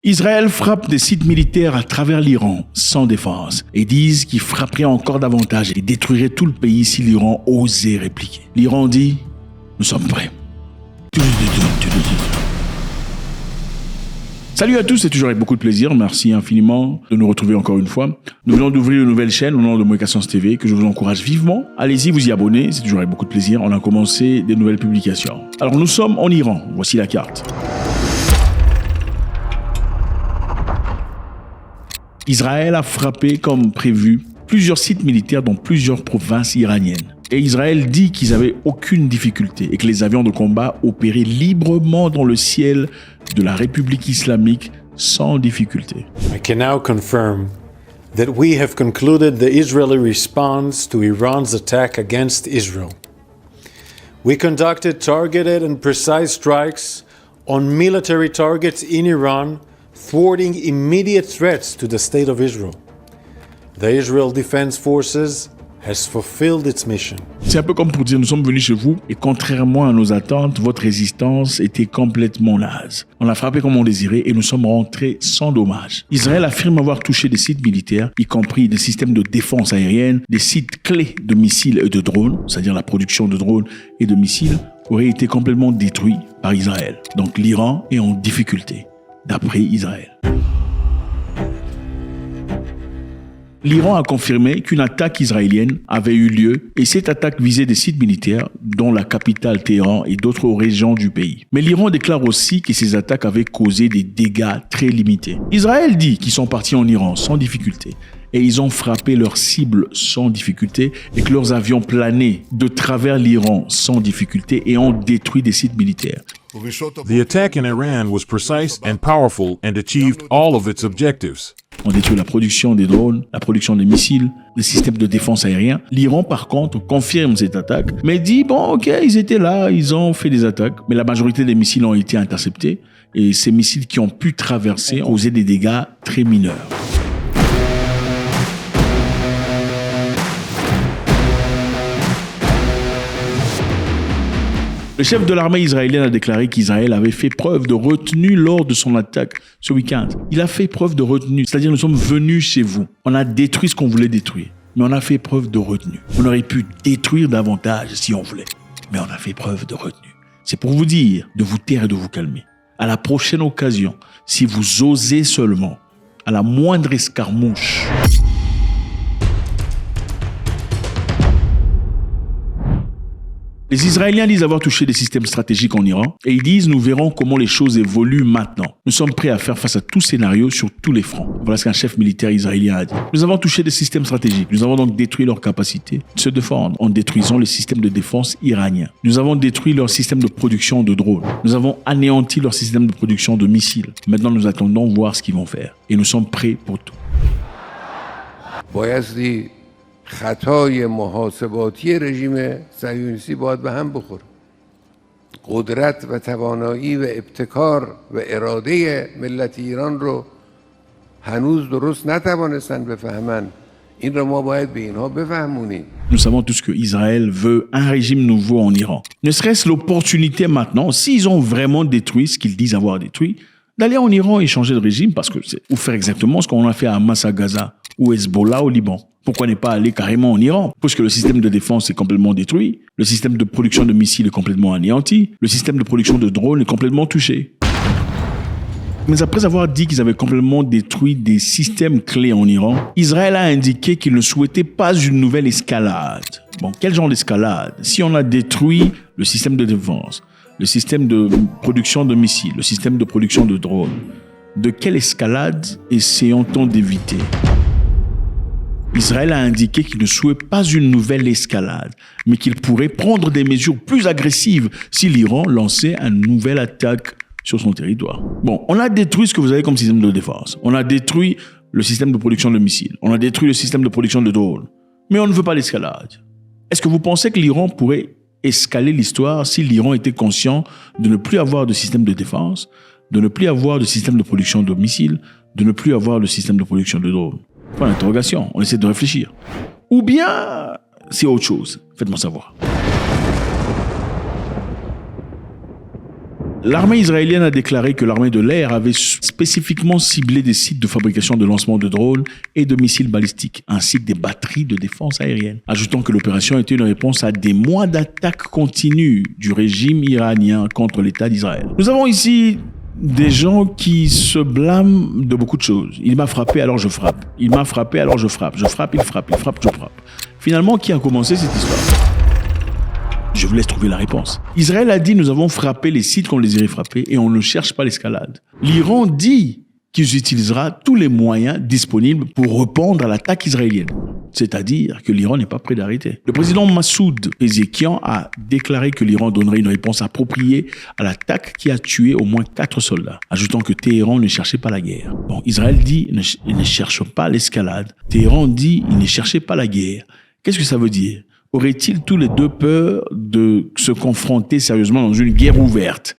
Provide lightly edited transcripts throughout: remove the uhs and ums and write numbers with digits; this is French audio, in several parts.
Israël frappe des sites militaires à travers l'Iran sans défense et disent qu'il frapperait encore davantage et détruirait tout le pays si l'Iran osait répliquer. L'Iran dit « Nous sommes prêts ». Salut à tous, c'est toujours avec beaucoup de plaisir. Merci infiniment de nous retrouver encore une fois. Nous venons d'ouvrir une nouvelle chaîne au nom de Moekassens TV que je vous encourage vivement. Allez-y, vous y abonner, c'est toujours avec beaucoup de plaisir. On a commencé des nouvelles publications. Alors nous sommes en Iran, voici la carte. Israël a frappé comme prévu plusieurs sites militaires dans plusieurs provinces iraniennes. Et Israël dit qu'ils n'avaient aucune difficulté et que les avions de combat opéraient librement dans le ciel de la République islamique sans difficulté. I can now confirm that we have concluded the Israeli response to Iran's attack against Israel. We conducted targeted and precise strikes on military targets in Iran, thwarting immediate threats to the state of Israel. The Israel Defense Forces has fulfilled its mission. C'est un peu comme pour dire nous sommes venus chez vous et contrairement à nos attentes, votre résistance était complètement naze. On a frappé comme on désirait et nous sommes rentrés sans dommage. Israël affirme avoir touché des sites militaires, y compris des systèmes de défense aérienne, des sites clés de missiles et de drones, c'est-à-dire la production de drones et de missiles, auraient été complètement détruits par Israël. Donc l'Iran est en difficulté, d'après Israël. L'Iran a confirmé qu'une attaque israélienne avait eu lieu et cette attaque visait des sites militaires dont la capitale Téhéran et d'autres régions du pays. Mais l'Iran déclare aussi que ces attaques avaient causé des dégâts très limités. Israël dit qu'ils sont partis en Iran sans difficulté et ils ont frappé leurs cibles sans difficulté et que leurs avions planaient de travers l'Iran sans difficulté et ont détruit des sites militaires. The attack in Iran was precise and powerful and achieved all of its objectives. On détruit la production des drones, la production des missiles, les systèmes de défense aérien. L'Iran, par contre, confirme cette attaque, mais dit, bon, ok, ils étaient là, ils ont fait des attaques, mais la majorité des missiles ont été interceptés, et ces missiles qui ont pu traverser ont causé des dégâts très mineurs. Le chef de l'armée israélienne a déclaré qu'Israël avait fait preuve de retenue lors de son attaque ce week-end. Il a fait preuve de retenue, c'est-à-dire nous sommes venus chez vous. On a détruit ce qu'on voulait détruire, mais on a fait preuve de retenue. On aurait pu détruire davantage si on voulait, mais on a fait preuve de retenue. C'est pour vous dire de vous taire et de vous calmer. À la prochaine occasion, si vous osez seulement, à la moindre escarmouche, les Israéliens disent avoir touché des systèmes stratégiques en Iran et ils disent nous verrons comment les choses évoluent maintenant. Nous sommes prêts à faire face à tout scénario sur tous les fronts. Voilà ce qu'un chef militaire israélien a dit. Nous avons touché des systèmes stratégiques. Nous avons donc détruit leur capacité de se défendre en détruisant les systèmes de défense iraniens. Nous avons détruit leur système de production de drones. Nous avons anéanti leur système de production de missiles. Maintenant nous attendons voir ce qu'ils vont faire. Et nous sommes prêts pour tout. خطای محاسباتی رژیم صهیونیستی باید به هم بخوره. قدرت و توانایی و ابتکار و اراده ملت ایران رو هنوز درست نتوانستن بفهمن. این رو ما باید به اینها بفهمونیم. Nous savons tous que Israël veut un régime nouveau en Iran. Ne serait-ce l'opportunité maintenant, s'ils ont vraiment détruit ce qu'ils disent avoir détruit, d'aller en Iran et changer de régime parce que c'est ou faire exactement ce qu'on a fait à Hamas à Gaza ou Hezbollah au Liban. Pourquoi ne pas aller carrément en Iran? Parce que le système de défense est complètement détruit, le système de production de missiles est complètement anéanti, le système de production de drones est complètement touché. Mais après avoir dit qu'ils avaient complètement détruit des systèmes clés en Iran, Israël a indiqué qu'il ne souhaitait pas une nouvelle escalade. Bon, quel genre d'escalade? Si on a détruit le système de défense, le système de production de missiles, le système de production de drones, de quelle escalade essayons-on d'éviter? Israël a indiqué qu'il ne souhaitait pas une nouvelle escalade, mais qu'il pourrait prendre des mesures plus agressives si l'Iran lançait une nouvelle attaque sur son territoire. Bon, on a détruit ce que vous avez comme système de défense. On a détruit le système de production de missiles. On a détruit le système de production de drones. Mais on ne veut pas l'escalade. Est-ce que vous pensez que l'Iran pourrait escaler l'histoire si l'Iran était conscient de ne plus avoir de système de défense, de ne plus avoir de système de production de missiles, de ne plus avoir de système de production de drones? Point d'interrogation, on essaie de réfléchir. Ou bien, c'est autre chose. Faites-moi savoir. L'armée israélienne a déclaré que l'armée de l'air avait spécifiquement ciblé des sites de fabrication de lancement de drones et de missiles balistiques, ainsi que des batteries de défense aérienne, ajoutant que l'opération était une réponse à des mois d'attaques continues du régime iranien contre l'État d'Israël. Nous avons ici des gens qui se blâment de beaucoup de choses. Il m'a frappé, alors je frappe. Il m'a frappé, alors je frappe. Je frappe, il frappe, il frappe, je frappe. Finalement, qui a commencé cette histoire ? Je vous laisse trouver la réponse. Israël a dit « Nous avons frappé les sites qu'on désirait frapper et on ne cherche pas l'escalade ». L'Iran dit qu'il utilisera tous les moyens disponibles pour répondre à l'attaque israélienne. C'est-à-dire que l'Iran n'est pas prêt d'arrêter. Le président Massoud Pezeshkian a déclaré que l'Iran donnerait une réponse appropriée à l'attaque qui a tué au moins 4 soldats, ajoutant que Téhéran ne cherchait pas la guerre. Bon, Israël dit il ne cherche pas l'escalade. Téhéran dit il ne cherchait pas la guerre. Qu'est-ce que ça veut dire ? Auraient-ils tous les deux peur de se confronter sérieusement dans une guerre ouverte ?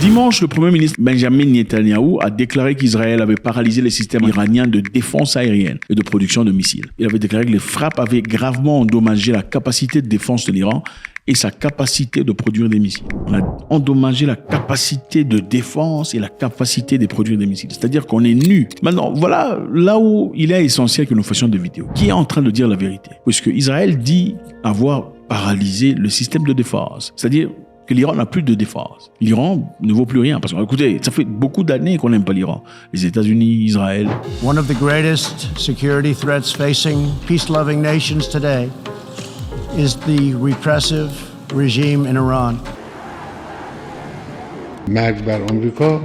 Dimanche, le Premier ministre Benjamin Netanyahou a déclaré qu'Israël avait paralysé les systèmes iraniens de défense aérienne et de production de missiles. Il avait déclaré que les frappes avaient gravement endommagé la capacité de défense de l'Iran et sa capacité de produire des missiles. On a endommagé la capacité de défense et la capacité de produire des missiles. C'est-à-dire qu'on est nu. Maintenant, voilà là où il est essentiel que nous fassions des vidéos. Qui est en train de dire la vérité ? Puisque Israël dit avoir paralysé le système de défense. C'est-à-dire que l'Iran n'a plus de défense. L'Iran ne vaut plus rien. Parce que, écoutez, ça fait beaucoup d'années qu'on n'aime pas l'Iran. Les États-Unis, Israël. One of the greatest security threats facing peace-loving nations today is the repressive regime in Iran. مرگ بر آمریکا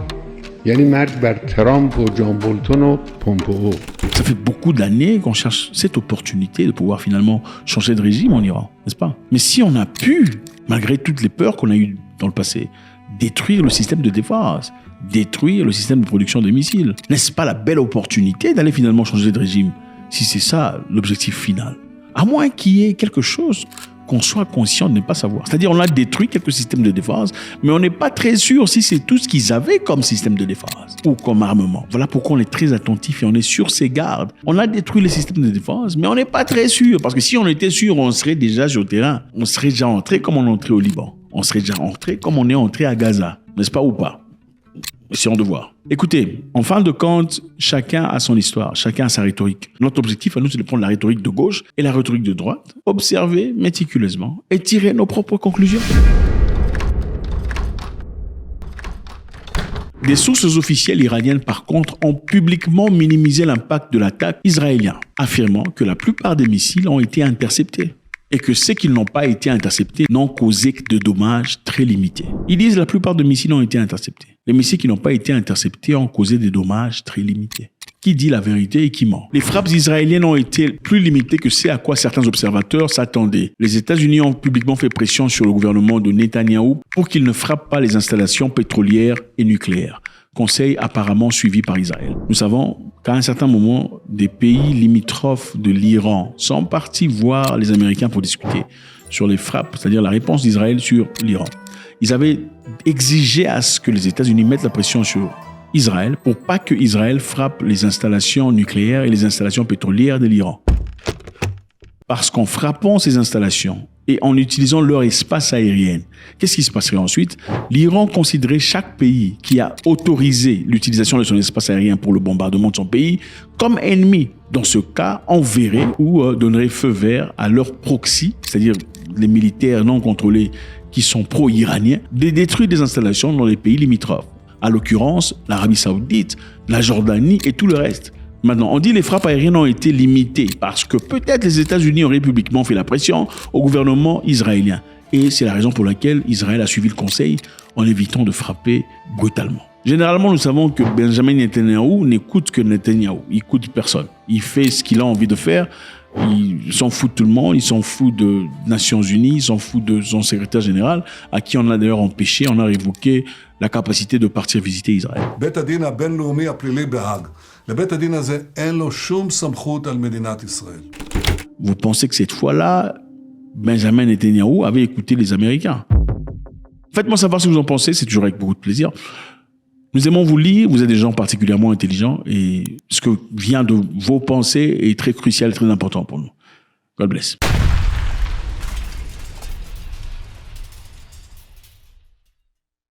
یعنی مرگ بر ترامپ و جان بولتون و پومپئو. Ça fait beaucoup d'années qu'on cherche cette opportunité de pouvoir finalement changer de régime en Iran, n'est-ce pas ? Mais si on a pu, malgré toutes les peurs qu'on a eues dans le passé, détruire le système de défense, détruire le système de production de missiles, n'est-ce pas la belle opportunité d'aller finalement changer de régime, si c'est ça l'objectif final ? À moins qu'il y ait quelque chose qu'on soit conscient de ne pas savoir. C'est-à-dire, on a détruit quelques systèmes de défense, mais on n'est pas très sûr si c'est tout ce qu'ils avaient comme système de défense ou comme armement. Voilà pourquoi on est très attentif et on est sur ses gardes. On a détruit les systèmes de défense, mais on n'est pas très sûr, parce que si on était sûr, on serait déjà sur le terrain. On serait déjà entré comme on est entré au Liban. On serait déjà entré comme on est entré à Gaza. N'est-ce pas ou pas ? Essayons de voir. Écoutez, en fin de compte, chacun a son histoire, chacun a sa rhétorique. Notre objectif à nous, c'est de prendre la rhétorique de gauche et la rhétorique de droite, observer méticuleusement et tirer nos propres conclusions. Des sources officielles iraniennes, par contre, ont publiquement minimisé l'impact de l'attaque israélienne, affirmant que la plupart des missiles ont été interceptés et que ceux qui n'ont pas été interceptés n'ont causé que de dommages très limités. Ils disent que la plupart des missiles ont été interceptés. Les missiles qui n'ont pas été interceptés ont causé des dommages très limités. Qui dit la vérité et qui ment? Les frappes israéliennes ont été plus limitées que ce à quoi certains observateurs s'attendaient. Les États-Unis ont publiquement fait pression sur le gouvernement de Netanyahou pour qu'il ne frappe pas les installations pétrolières et nucléaires. Conseil apparemment suivi par Israël. Nous savons qu'à un certain moment, des pays limitrophes de l'Iran sont partis voir les Américains pour discuter sur les frappes, c'est-à-dire la réponse d'Israël sur l'Iran. Ils avaient exigé à ce que les États-Unis mettent la pression sur Israël pour pas que Israël frappe les installations nucléaires et les installations pétrolières de l'Iran. Parce qu'en frappant ces installations et en utilisant leur espace aérien, qu'est-ce qui se passerait ensuite? L'Iran considérait chaque pays qui a autorisé l'utilisation de son espace aérien pour le bombardement de son pays comme ennemi. Dans ce cas, enverrait ou donnerait feu vert à leurs proxys, c'est-à-dire les militaires non contrôlés qui sont pro-iraniens, de détruire des installations dans les pays limitrophes. À l'occurrence, l'Arabie Saoudite, la Jordanie et tout le reste. Maintenant, on dit que les frappes aériennes ont été limitées parce que peut-être les États-Unis auraient publiquement fait la pression au gouvernement israélien. Et c'est la raison pour laquelle Israël a suivi le conseil en évitant de frapper brutalement. Généralement, nous savons que Benjamin Netanyahou n'écoute que Netanyahou. Il n'écoute personne. Il fait ce qu'il a envie de faire. Il s'en fout de tout le monde. Il s'en fout de Nations Unies. Il s'en fout de son secrétaire général, à qui on a d'ailleurs empêché, on a révoqué la capacité de partir visiter Israël. בית הדין הבינלאומי הפלילי בהאג. לבית הדין הזה אין לו שום סמכות על מדינת ישראל. Vous pensez que cette fois-là, Benjamin Netanyahou avait écouté les Américains? Faites-moi savoir ce que vous en pensez, c'est toujours avec beaucoup de plaisir. Nous aimons vous lire, vous êtes des gens particulièrement intelligents et ce que vient de vos pensées est très crucial, très important pour nous. God bless.